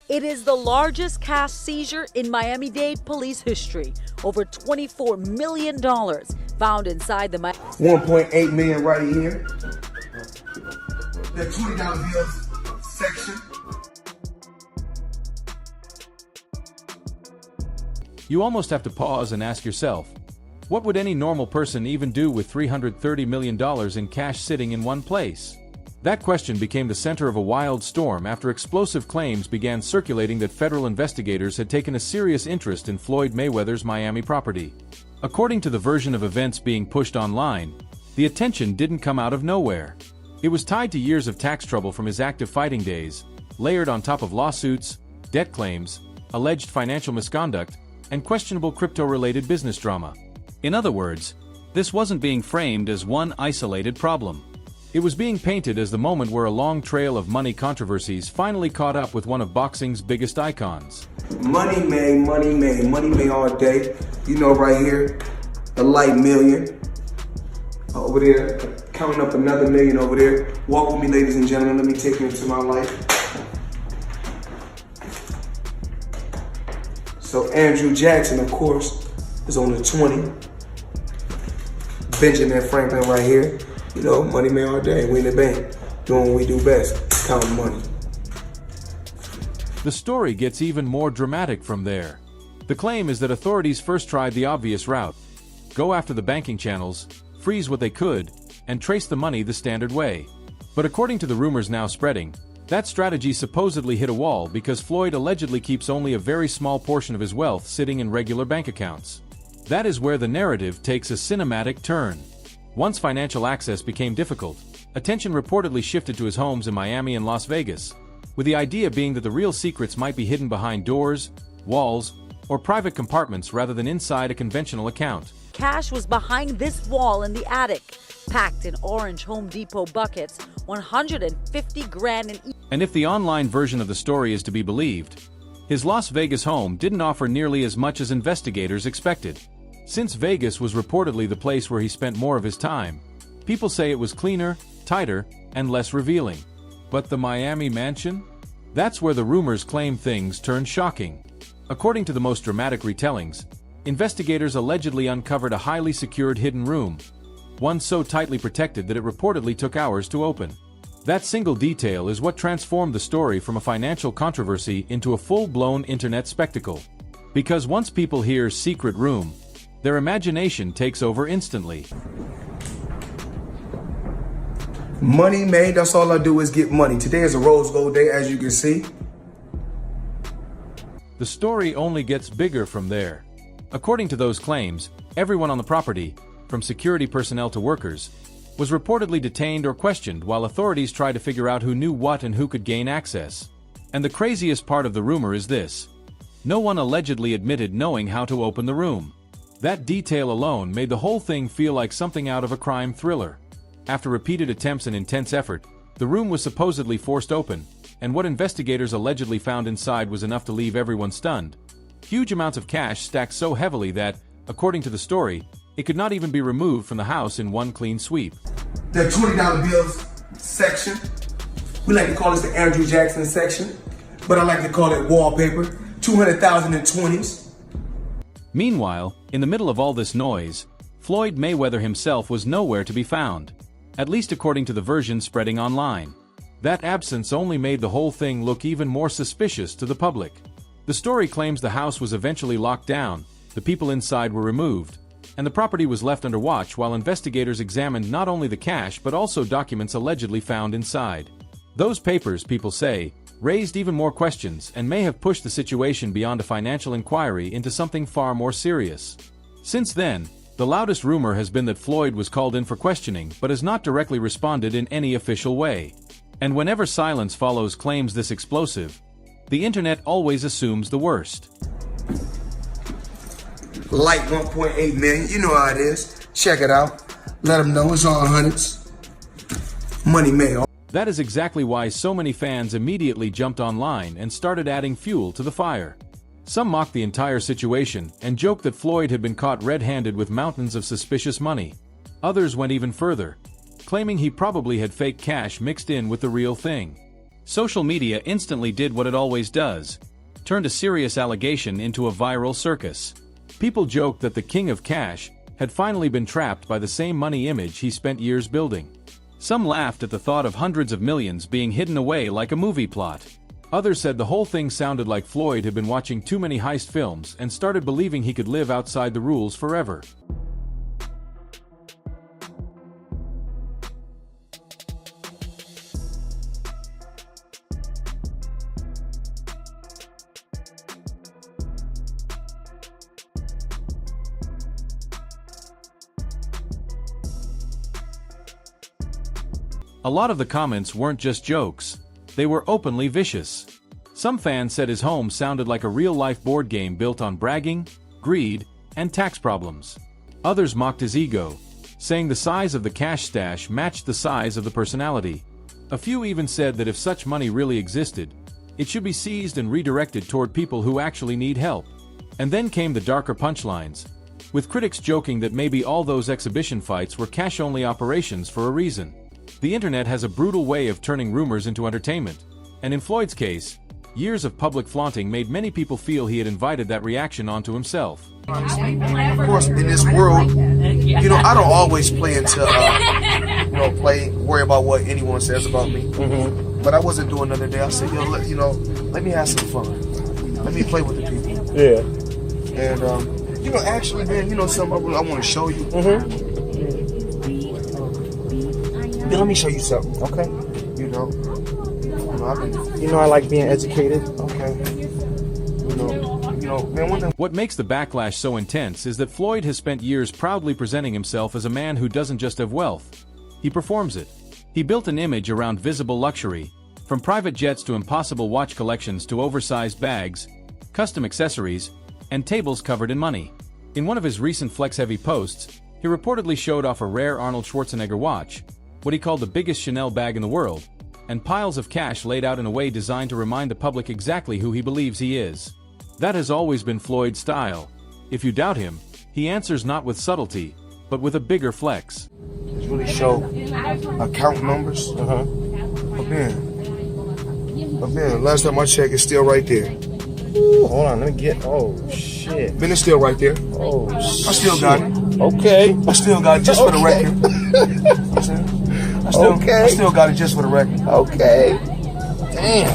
It is the largest cash seizure in Miami-Dade police history. Over $24 million found inside the 1.8 million right here. The $20 bills section. You almost have to pause and ask yourself, what would any normal person even do with $330 million in cash sitting in one place? That question became the center of a wild storm after explosive claims began circulating that federal investigators had taken a serious interest in Floyd Mayweather's Miami property. According to the version of events being pushed online, the attention didn't come out of nowhere. It was tied to years of tax trouble from his active fighting days, layered on top of lawsuits, debt claims, alleged financial misconduct, and questionable crypto-related business drama. In other words, this wasn't being framed as one isolated problem. It was being painted as the moment where a long trail of money controversies finally caught up with one of boxing's biggest icons. Money made, money made, money made all day. You know, right here, a light million. Over there, counting up another million over there. Walk with me, ladies and gentlemen. Let me take you into my life. So Andrew Jackson, of course, is on the 20. Benjamin Franklin right here. You know, money made all day. We in the bank, doing what we do best, counting money. The story gets even more dramatic from there. The claim is that authorities first tried the obvious route: go after the banking channels, freeze what they could, and trace the money the standard way. But according to the rumors now spreading, that strategy supposedly hit a wall because Floyd allegedly keeps only a very small portion of his wealth sitting in regular bank accounts. That is where the narrative takes a cinematic turn. Once financial access became difficult, attention reportedly shifted to his homes in Miami and Las Vegas, with the idea being that the real secrets might be hidden behind doors, walls, or private compartments rather than inside a conventional account. cash was behind this wall in the attic, packed in orange Home Depot buckets, 150 grand in each. And if the online version of the story is to be believed, his Las Vegas home didn't offer nearly as much as investigators expected. Since Vegas was reportedly the place where he spent more of his time, people say it was cleaner, tighter, and less revealing. But the Miami mansion? That's where the rumors claim things turned shocking. According to the most dramatic retellings, investigators allegedly uncovered a highly secured hidden room, one so tightly protected that it reportedly took hours to open. That single detail is what transformed the story from a financial controversy into a full-blown internet spectacle. Because once people hear secret room, their imagination takes over instantly. Money made, that's all I do is get money. Today is a rose gold day, as you can see. The story only gets bigger from there. According to those claims, everyone on the property, from security personnel to workers, was reportedly detained or questioned while authorities tried to figure out who knew what and who could gain access. And the craziest part of the rumor is this: no one allegedly admitted knowing how to open the room. That detail alone made the whole thing feel like something out of a crime thriller. After repeated attempts and intense effort, the room was supposedly forced open, and what investigators allegedly found inside was enough to leave everyone stunned. Huge amounts of cash stacked so heavily that, according to the story, it could not even be removed from the house in one clean sweep. The $20 bills section. We like to call this the Andrew Jackson section, but I like to call it wallpaper. 200,000 in 20s. Meanwhile, in the middle of all this noise, Floyd Mayweather himself was nowhere to be found, at least according to the version spreading online. That absence only made the whole thing look even more suspicious to the public. The story claims the house was eventually locked down, the people inside were removed, and the property was left under watch while investigators examined not only the cash but also documents allegedly found inside. Those papers, people say, raised even more questions and may have pushed the situation beyond a financial inquiry into something far more serious. Since then, the loudest rumor has been that Floyd was called in for questioning but has not directly responded in any official way. And whenever silence follows claims this explosive, the internet always assumes the worst. Like 1.8 million, you know how it is. Check it out. Let them know it's all hundreds. Money made. That is exactly why so many fans immediately jumped online and started adding fuel to the fire. Some mocked the entire situation and joked that Floyd had been caught red-handed with mountains of suspicious money. Others went even further, claiming he probably had fake cash mixed in with the real thing. Social media instantly did what it always does, turned a serious allegation into a viral circus. People joked that the king of cash had finally been trapped by the same money image he spent years building. Some laughed at the thought of hundreds of millions being hidden away like a movie plot. Others said the whole thing sounded like Floyd had been watching too many heist films and started believing he could live outside the rules forever. A lot of the comments weren't just jokes, they were openly vicious. Some fans said his home sounded like a real-life board game built on bragging, greed, and tax problems. Others mocked his ego, saying the size of the cash stash matched the size of the personality. A few even said that if such money really existed, it should be seized and redirected toward people who actually need help. And then came the darker punchlines, with critics joking that maybe all those exhibition fights were cash-only operations for a reason. The internet has a brutal way of turning rumors into entertainment, and in Floyd's case, years of public flaunting made many people feel he had invited that reaction onto himself. Of course, in this world, I don't always play into, worry about what anyone says about me. Mm-hmm. But I wasn't doing nothing today. I said, let me have some fun. Let me play with the people. Yeah. And, actually, man, something I want to show you. Mm-hmm. Let me show you something. Okay. I like being educated. Okay. Man, one thing. What makes the backlash so intense is that Floyd has spent years proudly presenting himself as a man who doesn't just have wealth. He performs it. He built an image around visible luxury, from private jets to impossible watch collections to oversized bags, custom accessories, and tables covered in money. In one of his recent flex-heavy posts, he reportedly showed off a rare Arnold Schwarzenegger watch, what he called the biggest Chanel bag in the world, and piles of cash laid out in a way designed to remind the public exactly who he believes he is. That has always been Floyd's style. If you doubt him, he answers not with subtlety, but with a bigger flex. Just really show account numbers. But man, last time I checked, it's still right there. Ooh, hold on, let me get, oh shit. Man, it's still right there. Oh shit. I still got it. Okay. I still got it just for the record. I still got it just for the record. Okay. Damn.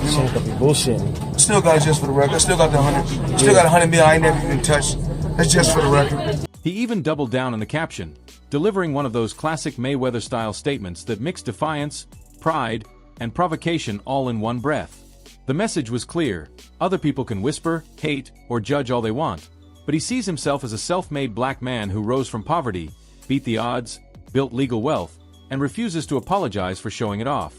Shit could be bullshitting. Still got it just for the record. I still got the 100. Still got 100 million I ain't never even touched. That's just for the record. He even doubled down on the caption, delivering one of those classic Mayweather-style statements that mix defiance, pride, and provocation all in one breath. The message was clear. Other people can whisper, hate, or judge all they want, but he sees himself as a self-made black man who rose from poverty, beat the odds, built legal wealth, and refuses to apologize for showing it off.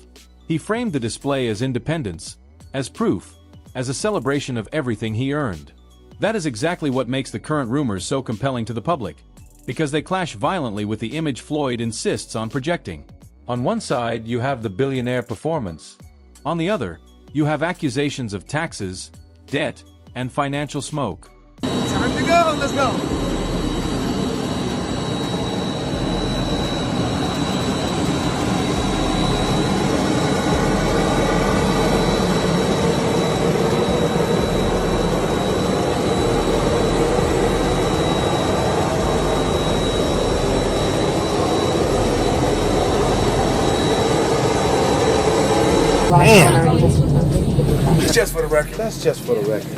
He framed the display as independence, as proof, as a celebration of everything he earned. That is exactly what makes the current rumors so compelling to the public, because they clash violently with the image Floyd insists on projecting. On one side, you have the billionaire performance. On the other, you have accusations of taxes, debt, and financial smoke. Time to go. Let's go. Man. It's just for the record. That's just for the record.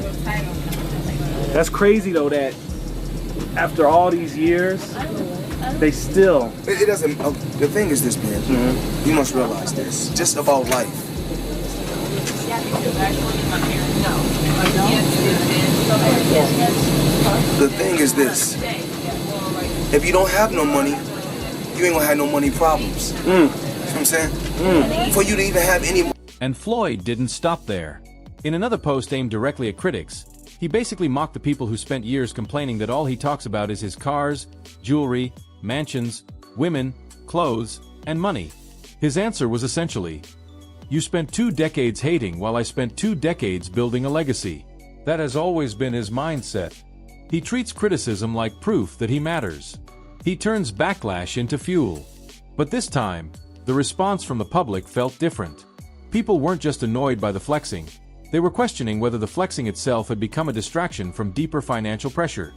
That's crazy though that after all these years, they still. It doesn't. The thing is this, man. Mm-hmm. You must realize this. Just about life. The thing is this. If you don't have no money, you ain't gonna have no money problems. You know what I'm saying? For you to even have any. And Floyd didn't stop there. In another post aimed directly at critics, he basically mocked the people who spent years complaining that all he talks about is his cars, jewelry, mansions, women, clothes, and money. His answer was essentially, "You spent 2 decades hating while I spent 2 decades building a legacy." That has always been his mindset. He treats criticism like proof that he matters. He turns backlash into fuel. But this time, the response from the public felt different. People weren't just annoyed by the flexing, they were questioning whether the flexing itself had become a distraction from deeper financial pressure.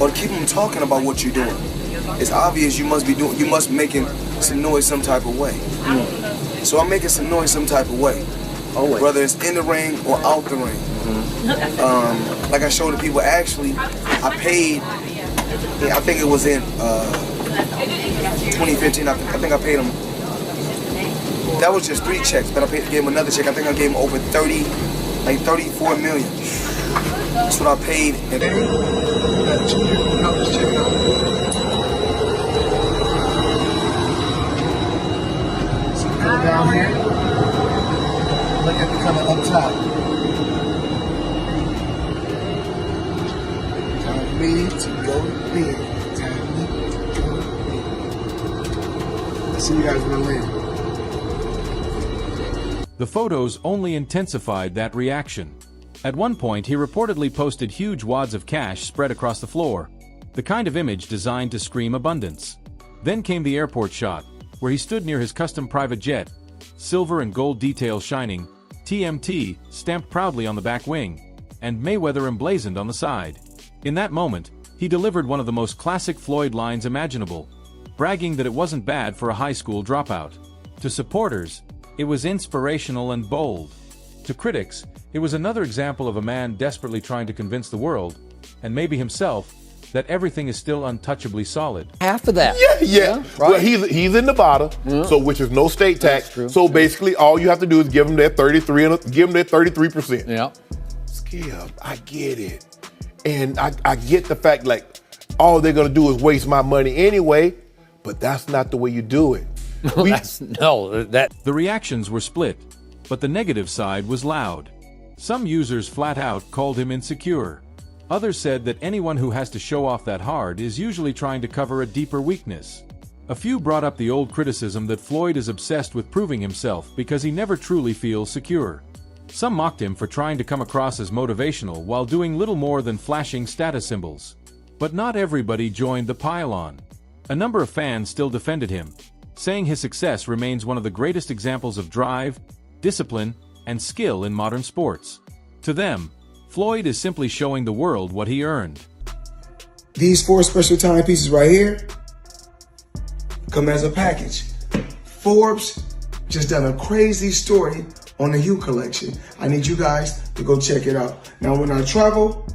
Or to keep them talking about what you're doing. It's obvious you must making some noise some type of way. So I'm making some noise some type of way. Whether it's in the ring or out the ring. Like I showed the people, actually, I paid, I think it was in 2015, I think I paid them, that was just 3 checks, but I gave him another check. I think I gave him over 34 million. That's what I paid. And check it out. So go down here. Look at the color up top. Time for me to go to bed. Time for me to go to bed. I'll see you guys when I land. The photos only intensified that reaction. At one point, he reportedly posted huge wads of cash spread across the floor, the kind of image designed to scream abundance. Then came the airport shot, where he stood near his custom private jet, silver and gold details shining, TMT stamped proudly on the back wing, and Mayweather emblazoned on the side. In that moment, he delivered one of the most classic Floyd lines imaginable, bragging that it wasn't bad for a high school dropout. To supporters, it was inspirational and bold. To critics, it was another example of a man desperately trying to convince the world, and maybe himself, that everything is still untouchably solid. Half of that. Yeah. Right? Well, he's in Nevada, so which is no state tax. So basically, all you have to do is give him that 33%. Yeah. Skip, I get it, and I get the fact like all they're gonna do is waste my money anyway, but that's not the way you do it. The reactions were split, but the negative side was loud. Some users flat out called him insecure. Others said that anyone who has to show off that hard is usually trying to cover a deeper weakness. A few brought up the old criticism that Floyd is obsessed with proving himself because he never truly feels secure. Some mocked him for trying to come across as motivational while doing little more than flashing status symbols. But not everybody joined the pile-on. A number of fans still defended him, saying his success remains one of the greatest examples of drive, discipline, and skill in modern sports. To them, Floyd is simply showing the world what he earned. These 4 special timepieces right here come as a package. Forbes just done a crazy story on the Hue collection. I need you guys to go check it out. Now, when I travel,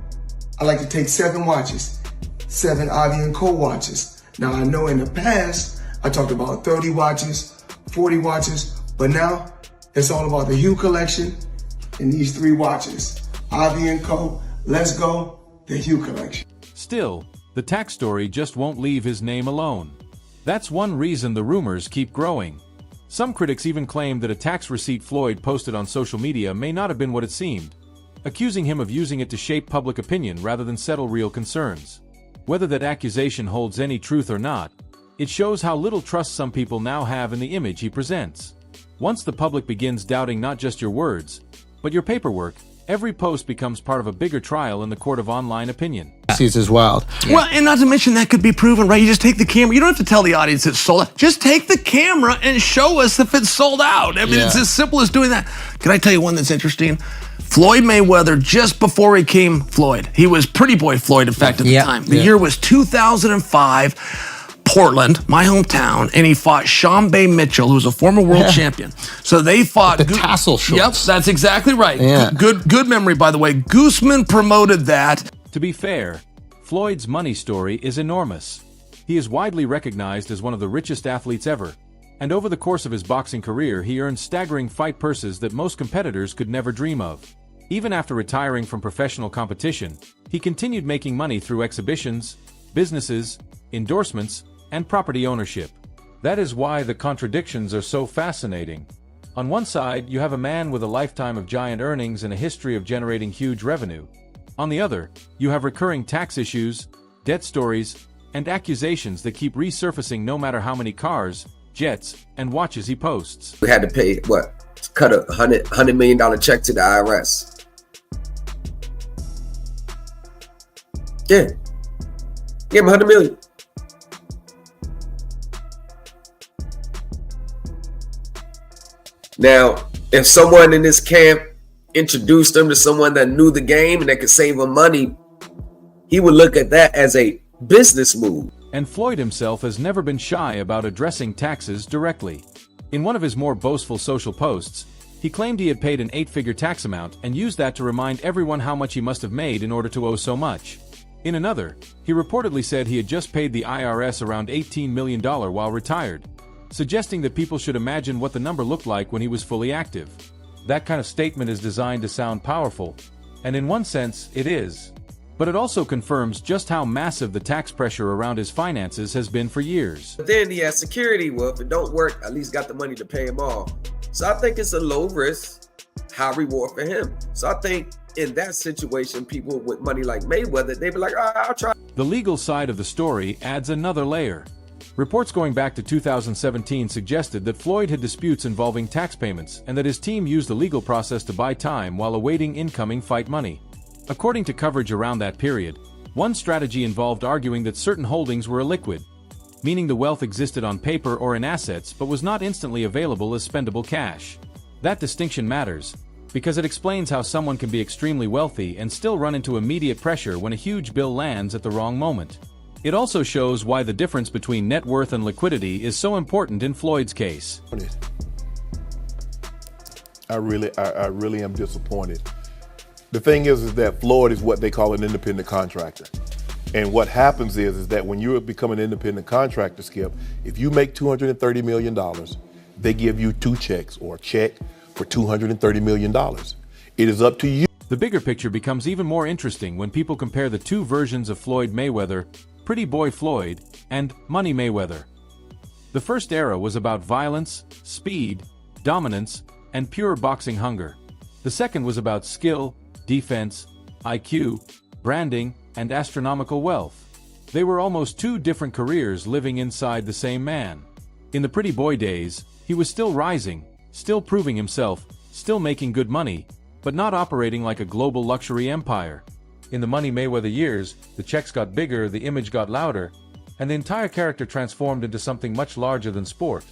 I like to take 7 watches, 7 Ivy & Co watches. Now, I know in the past, I talked about 30 watches, 40 watches, but now it's all about the Hue collection and these 3 watches. Ivy & Co, let's go, the Hue collection. Still, the tax story just won't leave his name alone. That's one reason the rumors keep growing. Some critics even claim that a tax receipt Floyd posted on social media may not have been what it seemed, accusing him of using it to shape public opinion rather than settle real concerns. Whether that accusation holds any truth or not, it shows how little trust some people now have in the image he presents. Once the public begins doubting not just your words, but your paperwork, every post becomes part of a bigger trial in the court of online opinion. This is wild. Yeah. Well, and not to mention that could be proven, right? You just take the camera. You don't have to tell the audience it's sold out. Just take the camera and show us if it's sold out. I mean, it's as simple as doing that. Can I tell you one that's interesting? Floyd Mayweather, just before he came Floyd, he was Pretty Boy Floyd, in fact, at the time. The year was 2005. Portland, my hometown, and he fought Sean Bay Mitchell, who was a former world champion. So they fought the tassel shorts. Yep, that's exactly right. Yeah. Good memory, by the way. Guzman promoted that. To be fair, Floyd's money story is enormous. He is widely recognized as one of the richest athletes ever, and over the course of his boxing career, he earned staggering fight purses that most competitors could never dream of. Even after retiring from professional competition, he continued making money through exhibitions, businesses, endorsements, and property ownership. That is why the contradictions are so fascinating. On one side, you have a man with a lifetime of giant earnings and a history of generating huge revenue. On the other, you have recurring tax issues, debt stories, and accusations that keep resurfacing no matter how many cars, jets, and watches he posts. We had to pay, cut a $100 million check to the IRS. Yeah. Give him $100 million. Now, if someone in this camp introduced him to someone that knew the game and that could save him money, he would look at that as a business move. And Floyd himself has never been shy about addressing taxes directly. In one of his more boastful social posts, he claimed he had paid an 8-figure tax amount and used that to remind everyone how much he must have made in order to owe so much. In another, he reportedly said he had just paid the IRS around $18 million while retired, suggesting that people should imagine what the number looked like when he was fully active. That kind of statement is designed to sound powerful, and in one sense, it is. But it also confirms just how massive the tax pressure around his finances has been for years. But then he has security. Well, if it don't work, at least got the money to pay him off. So I think it's a low risk, high reward for him. So I think in that situation, people with money like Mayweather, they'd be like, I'll try. The legal side of the story adds another layer. Reports going back to 2017 suggested that Floyd had disputes involving tax payments and that his team used the legal process to buy time while awaiting incoming fight money. According to coverage around that period, one strategy involved arguing that certain holdings were illiquid, meaning the wealth existed on paper or in assets but was not instantly available as spendable cash. That distinction matters, because it explains how someone can be extremely wealthy and still run into immediate pressure when a huge bill lands at the wrong moment. It also shows why the difference between net worth and liquidity is so important in Floyd's case. I really am disappointed. The thing is that Floyd is what they call an independent contractor. And what happens is that when you become an independent contractor, Skip, if you make $230 million, they give you 2 checks or a check for $230 million. It is up to you. The bigger picture becomes even more interesting when people compare the two versions of Floyd Mayweather, Pretty Boy Floyd, and Money Mayweather. The first era was about violence, speed, dominance, and pure boxing hunger. The second was about skill, defense, IQ, branding, and astronomical wealth. They were almost two different careers living inside the same man. In the Pretty Boy days, he was still rising, still proving himself, still making good money, but not operating like a global luxury empire. In the Money Mayweather years, the checks got bigger, the image got louder, and the entire character transformed into something much larger than sport.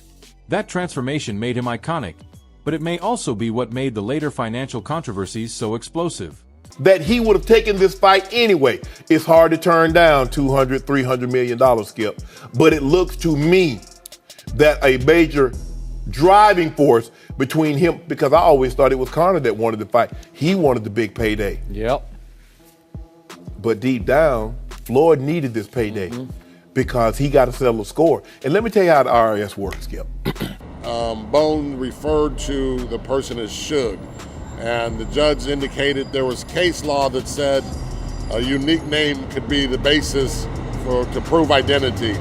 That transformation made him iconic, but it may also be what made the later financial controversies so explosive. That he would have taken this fight anyway. It's hard to turn down $200, $300 million, Skip. But it looks to me that a major driving force between him, because I always thought it was Conor that wanted the fight. He wanted the big payday. Yep. But deep down, Floyd needed this payday because he got to settle a score. And let me tell you how the IRS works, Skip. Bone referred to the person as Suge, and the judge indicated there was case law that said a unique name could be the basis to prove identity.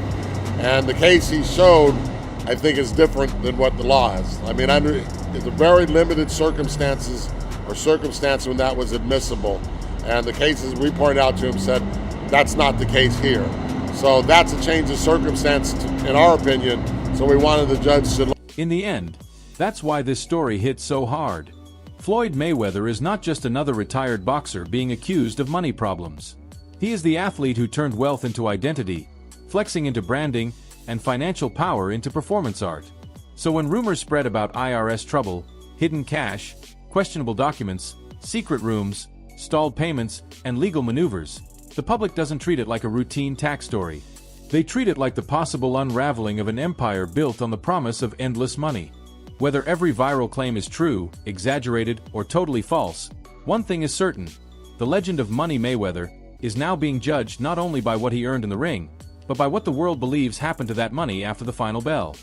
And the case he showed, I think, is different than what the law is. I mean, it's a very limited circumstance when that was admissible. And the cases we pointed out to him said that's not the case here. So that's a change of circumstance, in our opinion. So we wanted the judge to. In the end, that's why this story hit so hard. Floyd Mayweather is not just another retired boxer being accused of money problems. He is the athlete who turned wealth into identity, flexing into branding, and financial power into performance art. So when rumors spread about IRS trouble, hidden cash, questionable documents, secret rooms, stalled payments, and legal maneuvers, the public doesn't treat it like a routine tax story. They treat it like the possible unraveling of an empire built on the promise of endless money. Whether every viral claim is true, exaggerated, or totally false, one thing is certain: the legend of Money Mayweather is now being judged not only by what he earned in the ring, but by what the world believes happened to that money after the final bell.